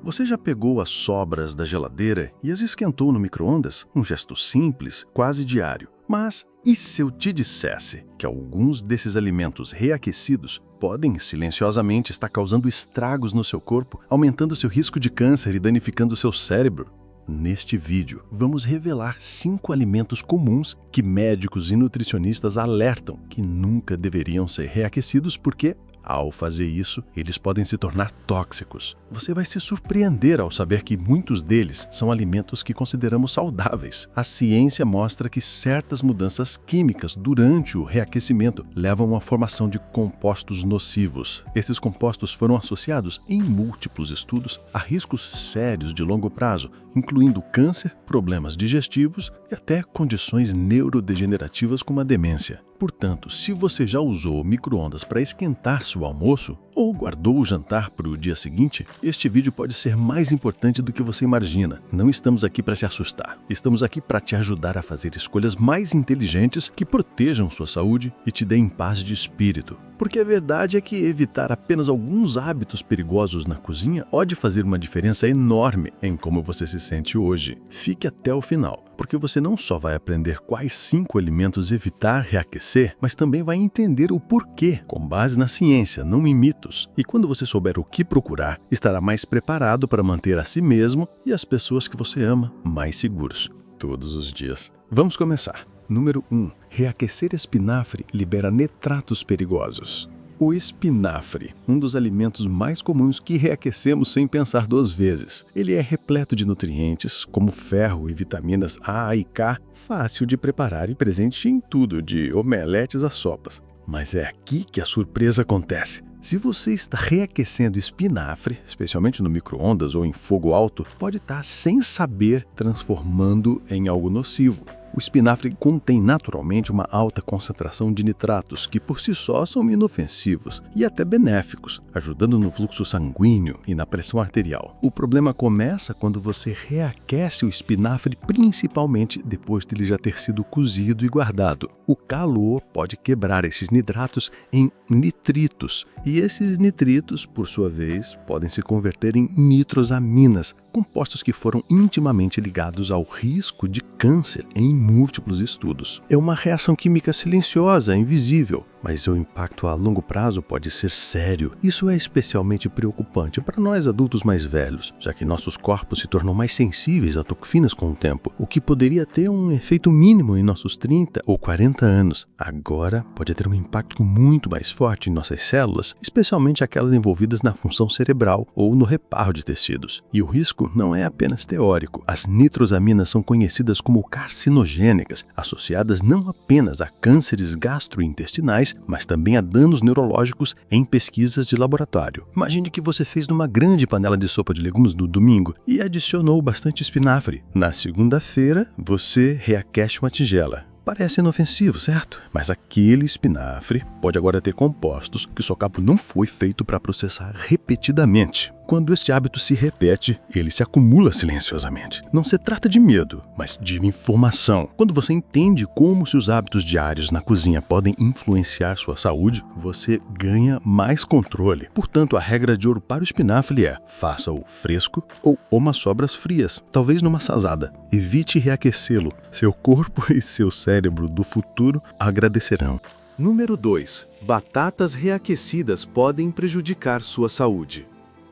Você já pegou as sobras da geladeira e as esquentou no micro-ondas? Um gesto simples, quase diário. Mas e se eu te dissesse que alguns desses alimentos reaquecidos podem silenciosamente estar causando estragos no seu corpo, aumentando seu risco de câncer e danificando seu cérebro? Neste vídeo, vamos revelar 5 alimentos comuns que médicos e nutricionistas alertam que nunca deveriam ser reaquecidos porque, ao fazer isso, eles podem se tornar tóxicos. Você vai se surpreender ao saber que muitos deles são alimentos que consideramos saudáveis. A ciência mostra que certas mudanças químicas durante o reaquecimento levam à formação de compostos nocivos. Esses compostos foram associados, em múltiplos estudos, a riscos sérios de longo prazo, incluindo câncer, problemas digestivos e até condições neurodegenerativas como a demência. Portanto, se você já usou micro-ondas para esquentar seu almoço ou guardou o jantar para o dia seguinte, este vídeo pode ser mais importante do que você imagina. Não estamos aqui para te assustar. Estamos aqui para te ajudar a fazer escolhas mais inteligentes que protejam sua saúde e te deem paz de espírito. Porque a verdade é que evitar apenas alguns hábitos perigosos na cozinha pode fazer uma diferença enorme em como você se sente hoje. Fique até o final, porque você não só vai aprender quais 5 alimentos evitar reaquecer, mas também vai entender o porquê, com base na ciência, não em mitos. E quando você souber o que procurar, estará mais preparado para manter a si mesmo e as pessoas que você ama mais seguros, todos os dias. Vamos começar. Número 1. Reaquecer espinafre libera nitratos perigosos. O espinafre, um dos alimentos mais comuns que reaquecemos sem pensar 2 vezes. Ele é repleto de nutrientes, como ferro e vitaminas A e K, fácil de preparar e presente em tudo, de omeletes a sopas. Mas é aqui que a surpresa acontece. Se você está reaquecendo espinafre, especialmente no micro-ondas ou em fogo alto, pode estar, sem saber, transformando em algo nocivo. O espinafre contém naturalmente uma alta concentração de nitratos, que por si só são inofensivos e até benéficos, ajudando no fluxo sanguíneo e na pressão arterial. O problema começa quando você reaquece o espinafre, principalmente depois de ele já ter sido cozido e guardado. O calor pode quebrar esses nitratos em nitritos, e esses nitritos, por sua vez, podem se converter em nitrosaminas, compostos que foram intimamente ligados ao risco de câncer em múltiplos estudos. É uma reação química silenciosa, invisível, mas seu impacto a longo prazo pode ser sério. Isso é especialmente preocupante para nós adultos mais velhos, já que nossos corpos se tornam mais sensíveis a toxinas com o tempo, o que poderia ter um efeito mínimo em nossos 30 ou 40 anos. Agora pode ter um impacto muito mais forte em nossas células, especialmente aquelas envolvidas na função cerebral ou no reparo de tecidos. E o risco não é apenas teórico. As nitrosaminas são conhecidas como carcinogênicas, associadas não apenas a cânceres gastrointestinais, mas também a danos neurológicos em pesquisas de laboratório. Imagine que você fez numa grande panela de sopa de legumes no domingo e adicionou bastante espinafre. Na segunda-feira, você reaquece uma tigela. Parece inofensivo, certo? Mas aquele espinafre pode agora ter compostos que seu corpo não foi feito para processar repetidamente. Quando este hábito se repete, ele se acumula silenciosamente. Não se trata de medo, mas de informação. Quando você entende como seus hábitos diários na cozinha podem influenciar sua saúde, você ganha mais controle. Portanto, a regra de ouro para o espinafre é: faça-o fresco ou uma sobras frias, talvez numa sazada. Evite reaquecê-lo. Seu corpo e seu cérebro do futuro agradecerão. Número 2. Batatas reaquecidas podem prejudicar sua saúde.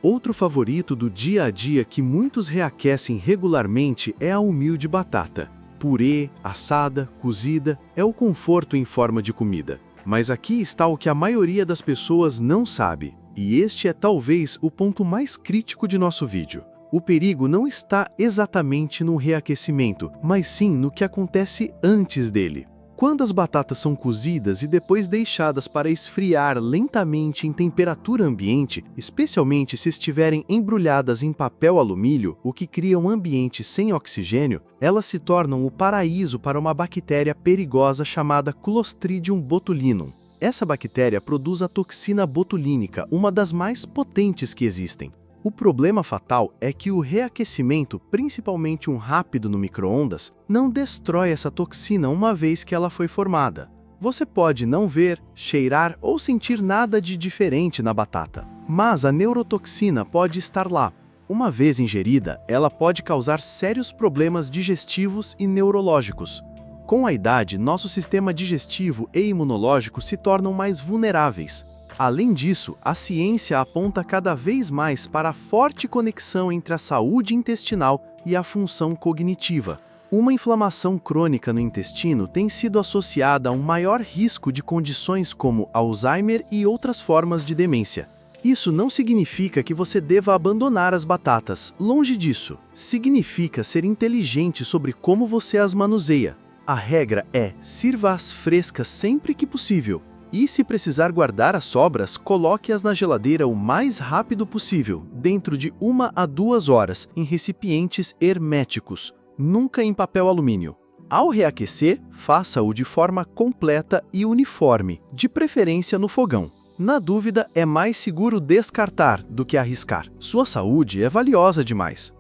Outro favorito do dia a dia que muitos reaquecem regularmente é a humilde batata. Purê, assada, cozida, é o conforto em forma de comida. Mas aqui está o que a maioria das pessoas não sabe. E este é talvez o ponto mais crítico de nosso vídeo. O perigo não está exatamente no reaquecimento, mas sim no que acontece antes dele. Quando as batatas são cozidas e depois deixadas para esfriar lentamente em temperatura ambiente, especialmente se estiverem embrulhadas em papel alumínio, o que cria um ambiente sem oxigênio, elas se tornam o paraíso para uma bactéria perigosa chamada Clostridium botulinum. Essa bactéria produz a toxina botulínica, uma das mais potentes que existem. O problema fatal é que o reaquecimento, principalmente um rápido no micro-ondas, não destrói essa toxina uma vez que ela foi formada. Você pode não ver, cheirar ou sentir nada de diferente na batata, mas a neurotoxina pode estar lá. Uma vez ingerida, ela pode causar sérios problemas digestivos e neurológicos. Com a idade, nosso sistema digestivo e imunológico se tornam mais vulneráveis. Além disso, a ciência aponta cada vez mais para a forte conexão entre a saúde intestinal e a função cognitiva. Uma inflamação crônica no intestino tem sido associada a um maior risco de condições como Alzheimer e outras formas de demência. Isso não significa que você deva abandonar as batatas, longe disso. Significa ser inteligente sobre como você as manuseia. A regra é: sirva-as frescas sempre que possível. E se precisar guardar as sobras, coloque-as na geladeira o mais rápido possível, dentro de 1 a 2 horas, em recipientes herméticos, nunca em papel alumínio. Ao reaquecer, faça-o de forma completa e uniforme, de preferência no fogão. Na dúvida, é mais seguro descartar do que arriscar. Sua saúde é valiosa demais.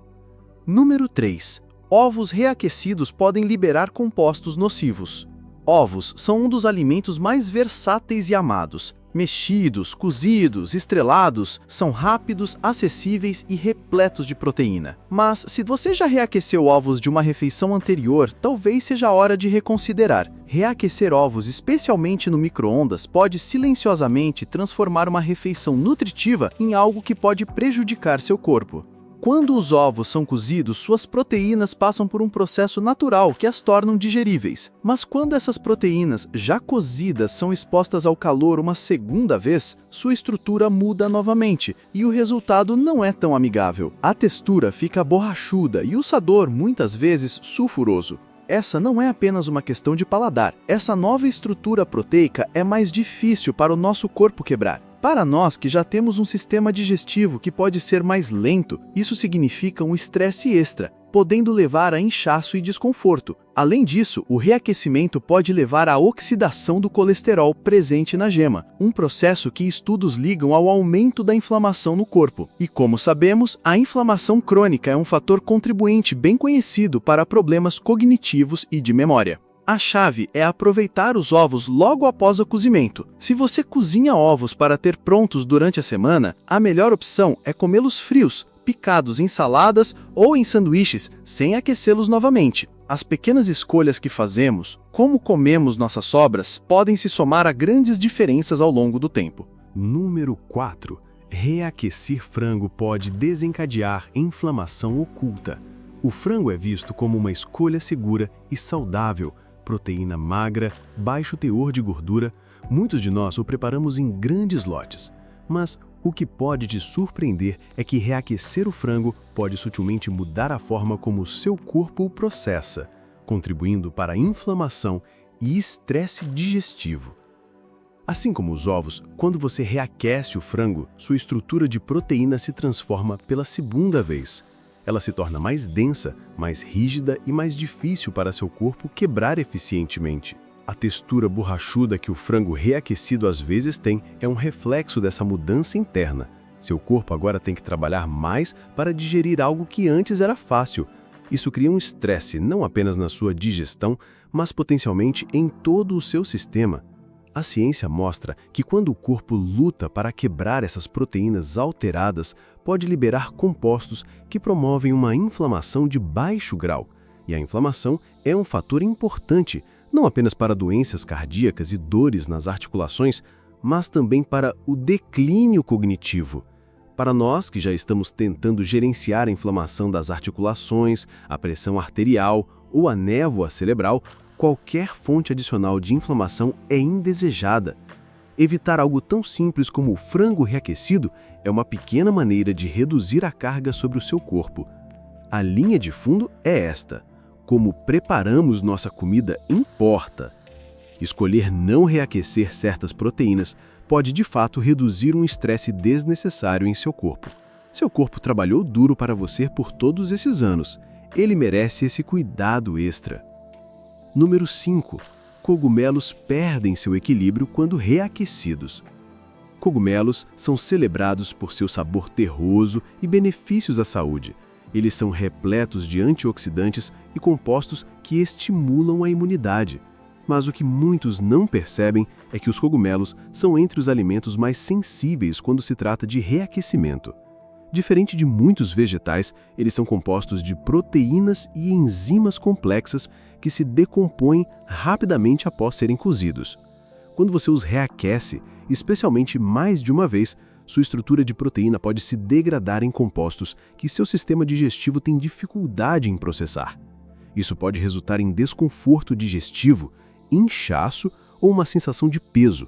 Número 3. Ovos reaquecidos podem liberar compostos nocivos. Ovos são um dos alimentos mais versáteis e amados. Mexidos, cozidos, estrelados, são rápidos, acessíveis e repletos de proteína. Mas, se você já reaqueceu ovos de uma refeição anterior, talvez seja a hora de reconsiderar. Reaquecer ovos, especialmente no micro-ondas, pode silenciosamente transformar uma refeição nutritiva em algo que pode prejudicar seu corpo. Quando os ovos são cozidos, suas proteínas passam por um processo natural que as tornam digeríveis. Mas quando essas proteínas, já cozidas, são expostas ao calor uma segunda vez, sua estrutura muda novamente e o resultado não é tão amigável. A textura fica borrachuda e o sabor, muitas vezes, sulfuroso. Essa não é apenas uma questão de paladar. Essa nova estrutura proteica é mais difícil para o nosso corpo quebrar. Para nós que já temos um sistema digestivo que pode ser mais lento, isso significa um estresse extra, podendo levar a inchaço e desconforto. Além disso, o reaquecimento pode levar à oxidação do colesterol presente na gema, um processo que estudos ligam ao aumento da inflamação no corpo. E como sabemos, a inflamação crônica é um fator contribuinte bem conhecido para problemas cognitivos e de memória. A chave é aproveitar os ovos logo após o cozimento. Se você cozinha ovos para ter prontos durante a semana, a melhor opção é comê-los frios, picados em saladas ou em sanduíches, sem aquecê-los novamente. As pequenas escolhas que fazemos, como comemos nossas sobras, podem se somar a grandes diferenças ao longo do tempo. Número 4. Reaquecer frango pode desencadear inflamação oculta. O frango é visto como uma escolha segura e saudável. Proteína magra, baixo teor de gordura, muitos de nós o preparamos em grandes lotes. Mas o que pode te surpreender é que reaquecer o frango pode sutilmente mudar a forma como o seu corpo o processa, contribuindo para a inflamação e estresse digestivo. Assim como os ovos, quando você reaquece o frango, sua estrutura de proteína se transforma pela segunda vez. Ela se torna mais densa, mais rígida e mais difícil para seu corpo quebrar eficientemente. A textura borrachuda que o frango reaquecido às vezes tem é um reflexo dessa mudança interna. Seu corpo agora tem que trabalhar mais para digerir algo que antes era fácil. Isso cria um estresse não apenas na sua digestão, mas potencialmente em todo o seu sistema. A ciência mostra que quando o corpo luta para quebrar essas proteínas alteradas, pode liberar compostos que promovem uma inflamação de baixo grau. E a inflamação é um fator importante, não apenas para doenças cardíacas e dores nas articulações, mas também para o declínio cognitivo. Para nós que já estamos tentando gerenciar a inflamação das articulações, a pressão arterial ou a névoa cerebral, qualquer fonte adicional de inflamação é indesejada. Evitar algo tão simples como o frango reaquecido é uma pequena maneira de reduzir a carga sobre o seu corpo. A linha de fundo é esta: como preparamos nossa comida importa. Escolher não reaquecer certas proteínas pode de fato reduzir um estresse desnecessário em seu corpo. Seu corpo trabalhou duro para você por todos esses anos. Ele merece esse cuidado extra. Número 5. Cogumelos perdem seu equilíbrio quando reaquecidos. Cogumelos são celebrados por seu sabor terroso e benefícios à saúde. Eles são repletos de antioxidantes e compostos que estimulam a imunidade. Mas o que muitos não percebem é que os cogumelos são entre os alimentos mais sensíveis quando se trata de reaquecimento. Diferente de muitos vegetais, eles são compostos de proteínas e enzimas complexas que se decompõem rapidamente após serem cozidos. Quando você os reaquece, especialmente mais de uma vez, sua estrutura de proteína pode se degradar em compostos que seu sistema digestivo tem dificuldade em processar. Isso pode resultar em desconforto digestivo, inchaço ou uma sensação de peso.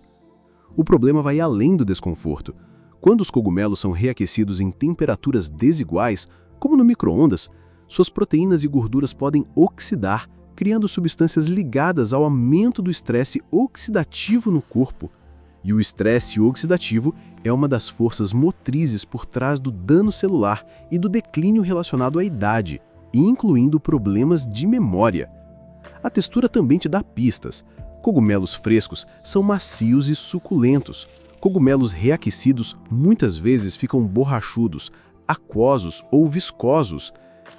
O problema vai além do desconforto. Quando os cogumelos são reaquecidos em temperaturas desiguais, como no micro-ondas, suas proteínas e gorduras podem oxidar, criando substâncias ligadas ao aumento do estresse oxidativo no corpo. E o estresse oxidativo é uma das forças motrizes por trás do dano celular e do declínio relacionado à idade, incluindo problemas de memória. A textura também te dá pistas. Cogumelos frescos são macios e suculentos. Cogumelos reaquecidos muitas vezes ficam borrachudos, aquosos ou viscosos.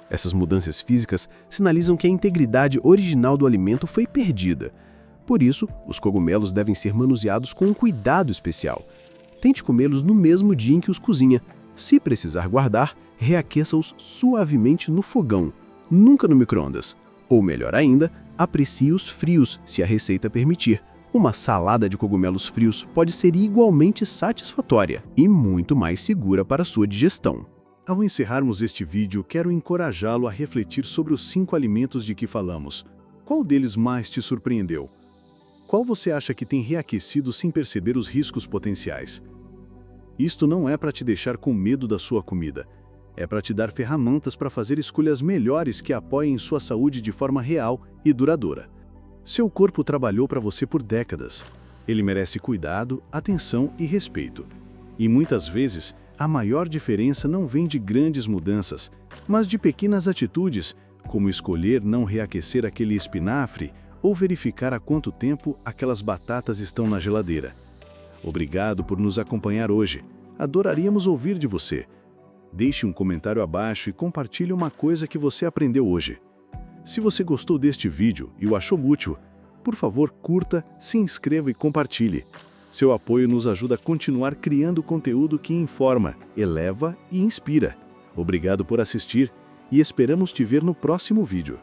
Essas mudanças físicas sinalizam que a integridade original do alimento foi perdida. Por isso, os cogumelos devem ser manuseados com um cuidado especial. Tente comê-los no mesmo dia em que os cozinha. Se precisar guardar, reaqueça-os suavemente no fogão, nunca no micro-ondas. Ou melhor ainda, aprecie-os frios, se a receita permitir. Uma salada de cogumelos frios pode ser igualmente satisfatória e muito mais segura para sua digestão. Ao encerrarmos este vídeo, quero encorajá-lo a refletir sobre os 5 alimentos de que falamos. Qual deles mais te surpreendeu? Qual você acha que tem reaquecido sem perceber os riscos potenciais? Isto não é para te deixar com medo da sua comida. É para te dar ferramentas para fazer escolhas melhores que apoiem sua saúde de forma real e duradoura. Seu corpo trabalhou para você por décadas. Ele merece cuidado, atenção e respeito. E muitas vezes, a maior diferença não vem de grandes mudanças, mas de pequenas atitudes, como escolher não reaquecer aquele espinafre ou verificar há quanto tempo aquelas batatas estão na geladeira. Obrigado por nos acompanhar hoje. Adoraríamos ouvir de você. Deixe um comentário abaixo e compartilhe uma coisa que você aprendeu hoje. Se você gostou deste vídeo e o achou útil, por favor, curta, se inscreva e compartilhe. Seu apoio nos ajuda a continuar criando conteúdo que informa, eleva e inspira. Obrigado por assistir e esperamos te ver no próximo vídeo.